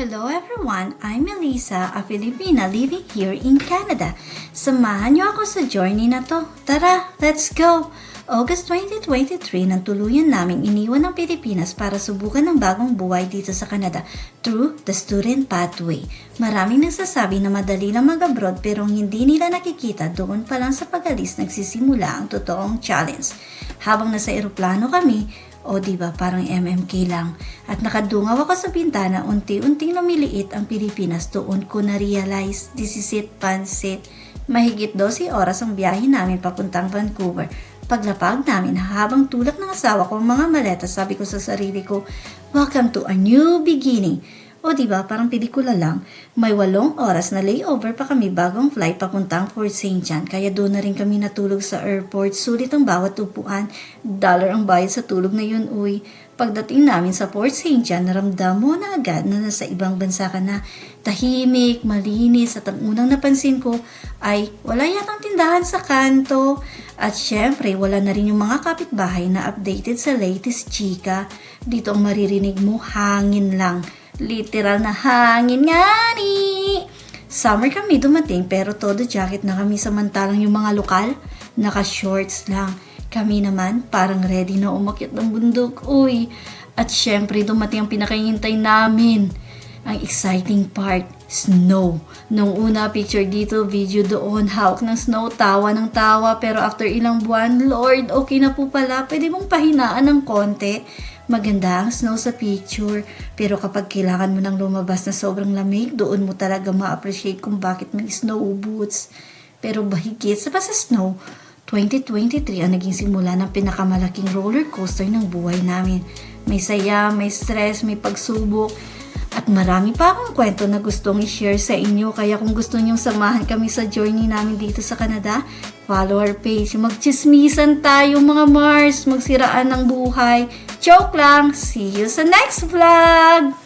Hello everyone, I'm Melissa, a Filipina living here in Canada. Samahan niyo ako sa journey na to. Tara, let's go! August 2023 nang tuluyan naming iniwan ng Pilipinas para subukan ng bagong buhay dito sa Canada through the student pathway. Maraming nagsasabi na madali lang mag-abroad pero hindi nila nakikita doon pa lang sa pag-alis nagsisimula ang totoong challenge. Habang nasa eroplano kami, diba parang MMK lang. At nakadungaw ako sa bintana, unti-unting lumiliit ang Pilipinas. Doon ko na-realize, this is it, pansit. Mahigit 12 oras ang biyahe namin papuntang Vancouver. Paglapag namin, habang tulak ng asawa ko ang mga maleta, sabi ko sa sarili ko, welcome to a new beginning. Diba, parang pelikula lang. May 8 oras na layover pa kami bagong flight papuntang Fort St. John. Kaya doon na rin kami natulog sa airport. Sulit ang bawat upuan. $1 ang bayad sa tulog na yun, uy. Pagdating namin sa Fort St. John, naramdam mo na agad na nasa ibang bansa ka na. Tahimik, malinis, at ang unang napansin ko ay wala yatang tindahan sa kanto. At syempre, wala na rin yung mga kapitbahay na updated sa latest chika. Dito ang maririnig mo, hangin lang. Literal na hangin nga ni. Summer kami dumating pero todo jacket na kami samantalang yung mga lokal, naka-shorts lang. Kami naman parang ready na umakyat ng bundok. Uy, at syempre dumating ang pinakahihintay namin. Ang exciting part, snow. Nung una picture dito, video doon, hawak ng snow, tawa ng tawa. Pero after ilang buwan, Lord, okay na po pala. Pwede mong pahinaan ng konti. Maganda ang snow sa picture, pero kapag kailangan mo nang lumabas na sobrang lamig, doon mo talaga ma-appreciate kung bakit may snow boots. Pero bahigit sa snow, 2023 ang naging simula ng pinakamalaking roller coaster ng buhay namin. May saya, may stress, may pagsubok, at marami pa akong kwento na gustong i-share sa inyo. Kaya kung gusto nyong samahan kami sa journey namin dito sa Canada, follow our page. Magchismisan tayo mga Mars, magsiraan ng buhay. Joke lang! See you sa next vlog!